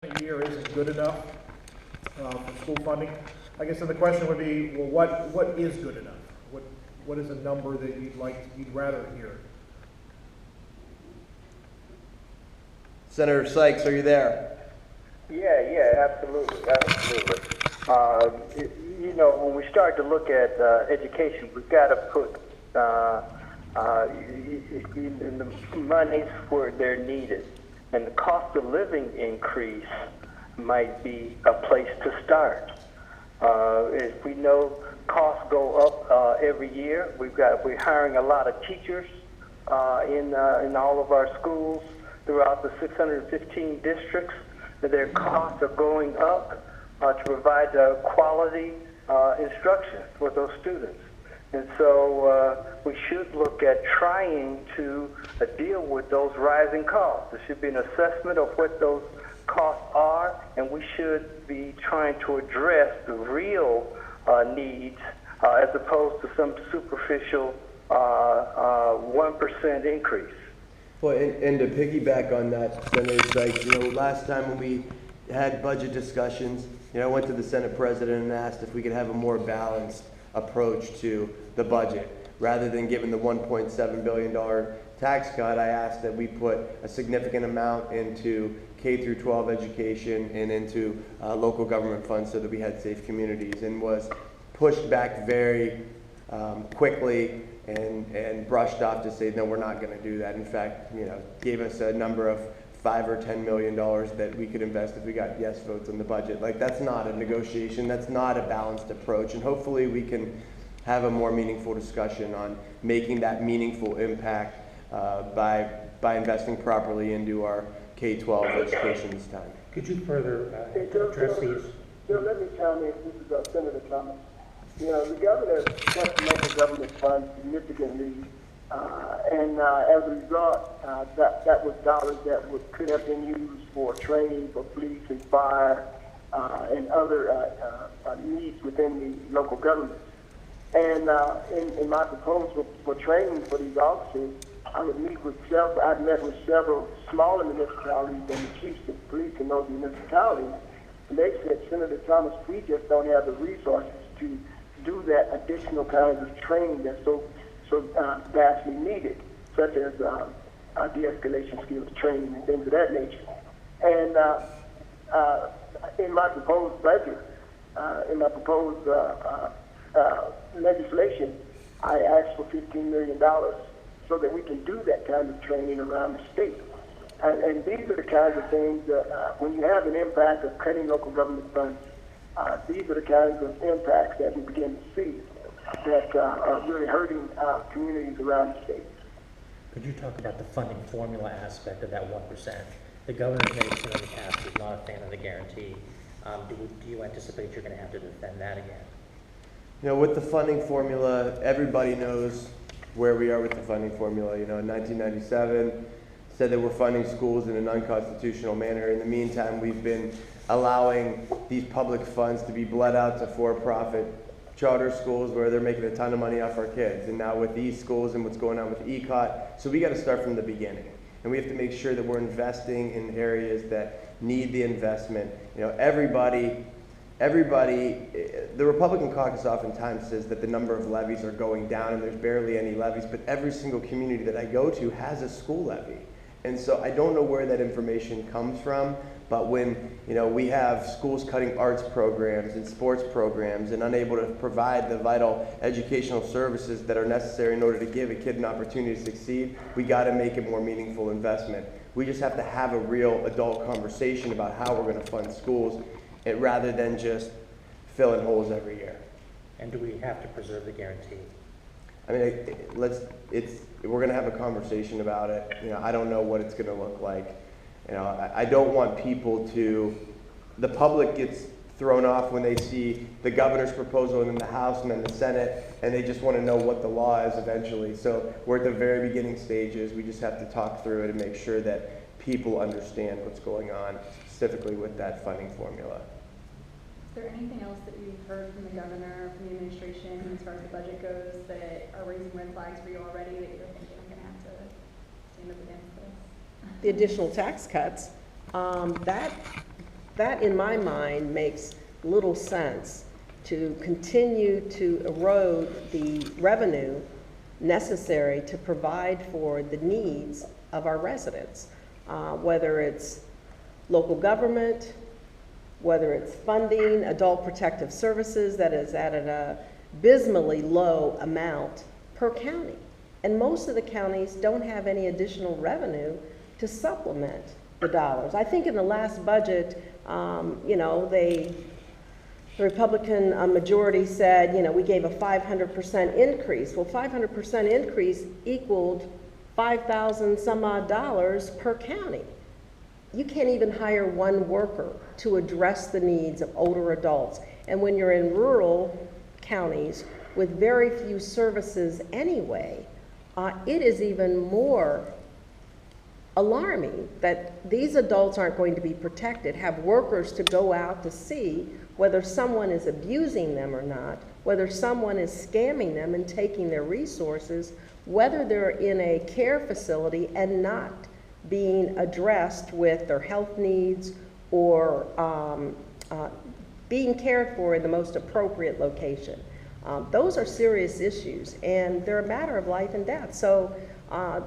a year isn't good enough for school funding. I guess then the question would be, well, what is good enough? What is a number that you'd rather hear? Senator Sykes, are you there? Yeah, absolutely. You know, when we start to look at education, we've got to put in the monies where they're needed. And the cost of living increase might be a place to start. If we know costs go up every year, we're hiring a lot of teachers in all of our schools throughout the 615 districts. Their costs are going up to provide quality instruction for those students. And so we should look at trying to deal with those rising costs. There should be an assessment of what those costs are, and we should be trying to address the real needs as opposed to some superficial 1% increase. Well, and to piggyback on that, Senator Sykes, you know, last time when we had budget discussions, you know, I went to the Senate President and asked if we could have a more balanced approach to the budget. Rather than giving the $1.7 billion tax cut, I asked that we put a significant amount into K through 12 education and into local government funds so that we had safe communities, and was pushed back very quickly and brushed off to say, no, we're not going to do that. In fact, you know, gave us a number of $5 or $10 million that we could invest if we got yes votes on the budget. Like, that's not a negotiation. That's not a balanced approach. And hopefully we can have a more meaningful discussion on making that meaningful impact by investing properly into our K-12 education this time. Could you further address these? Joe, let me comment. This is Senator Thomas. You know, the governor cut the local government funds significantly, and as a result, that was dollars that could have been used for training for police and fire and other needs within the local government. And in my proposal for training for these officers, I've met with several smaller municipalities and the chiefs of police in those municipalities, and they said, Senator Thomas, we just don't have the resources to do that additional kinds of training that's so vastly needed, such as de-escalation skills training and things of that nature. And in my proposed budget, in my proposed legislation, I asked for $15 million so that we can do that kind of training around the state. And these are the kinds of things that when you have an impact of cutting local government funds, these are the kinds of impacts that we begin to see that are really hurting communities around the state. Could you talk about the funding formula aspect of that 1%? The governor made some in the past is not a fan of the guarantee. Do you anticipate you're going to have to defend that again? You know, with the funding formula, everybody knows where we are with the funding formula. You know, in 1997, said that we're funding schools in an unconstitutional manner. In the meantime, we've been allowing these public funds to be bled out to for-profit charter schools where they're making a ton of money off our kids. And now with these schools and what's going on with ECOT, so we got to start from the beginning. And we have to make sure that we're investing in areas that need the investment. You know, everybody, the Republican caucus oftentimes says that the number of levies are going down and there's barely any levies, but every single community that I go to has a school levy. And so I don't know where that information comes from, but when, you know, we have schools cutting arts programs and sports programs and unable to provide the vital educational services that are necessary in order to give a kid an opportunity to succeed, we got to make a more meaningful investment. We just have to have a real adult conversation about how we're going to fund schools, rather than just filling holes every year. And do we have to preserve the guarantee? I mean, we're going to have a conversation about it. You know, I don't know what it's going to look like. You know, I don't want people the public gets thrown off when they see the governor's proposal and then the House and then the Senate, and they just want to know what the law is eventually. So we're at the very beginning stages. We just have to talk through it and make sure that people understand what's going on, specifically with that funding formula. Is there anything else that you've heard from the governor, from the administration, as far as the budget goes, that are raising red flags for you already that you're thinking I'm going to have to stand up against this? The additional tax cuts, that that in my mind makes little sense to continue to erode the revenue necessary to provide for the needs of our residents, whether it's local government, whether it's funding adult protective services that is at an abysmally low amount per county. And most of the counties don't have any additional revenue to supplement the dollars. I think in the last budget, the Republican majority said, we gave a 500% increase. Well, 500% increase equaled 5,000 some odd dollars per county. You can't even hire one worker to address the needs of older adults. And when you're in rural counties with very few services anyway, it is even more alarming that these adults aren't going to be protected, have workers to go out to see whether someone is abusing them or not, whether someone is scamming them and taking their resources, whether they're in a care facility and not being addressed with their health needs or being cared for in the most appropriate location. Those are serious issues, and they're a matter of life and death. So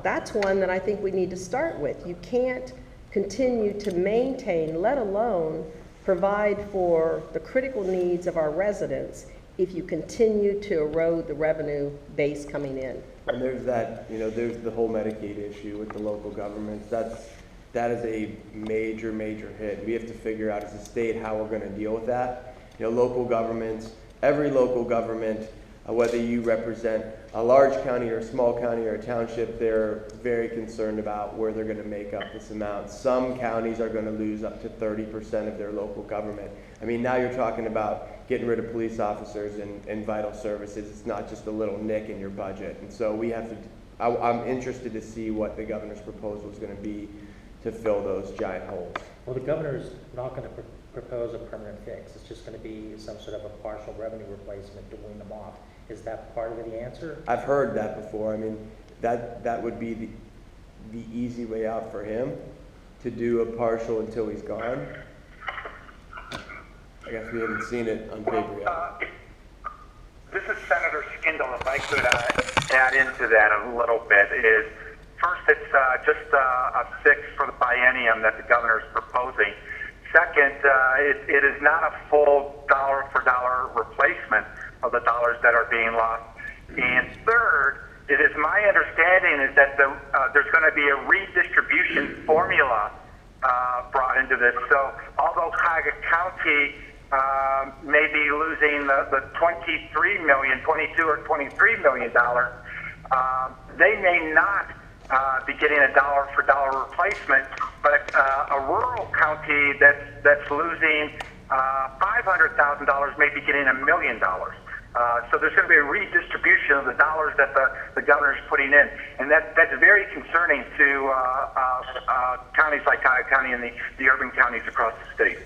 that's one that I think we need to start with. You can't continue to maintain, let alone provide for the critical needs of our residents if you continue to erode the revenue base coming in. And there's that, there's the whole Medicaid issue with the local governments. That is a major, major hit. We have to figure out as a state how we're going to deal with that. Local governments, every local government, whether you represent a large county or a small county or a township, they're very concerned about where they're going to make up this amount. Some counties are going to lose up to 30% of their local government. I mean, now you're talking about getting rid of police officers and vital services. It's not just a little nick in your budget. And so we have to, I'm interested to see what the governor's proposal is going to be to fill those giant holes. Well, the governor's not going to propose a permanent fix. It's just going to be some sort of a partial revenue replacement to wean them off. Is that part of the answer? I've heard that before. I mean, that would be the easy way out for him, to do a partial until he's gone. I guess we haven't seen it on paper yet. This is Senator Skindle. If I could add into that a little bit, is first, it's just a fix for the biennium that the governor is proposing. Second, it is not a full dollar-for-dollar replacement of the dollars that are being lost. And third, it is my understanding is that there's going to be a redistribution formula brought into this. So although Cuyahoga County may be losing the $22 or $23 million, they may not be getting a dollar-for-dollar replacement, but a rural county that's losing $500,000 may be getting $1 million. So there's going to be a redistribution of the dollars that the governor's putting in, and that's very concerning to counties like Cuyahoga County and the urban counties across the state.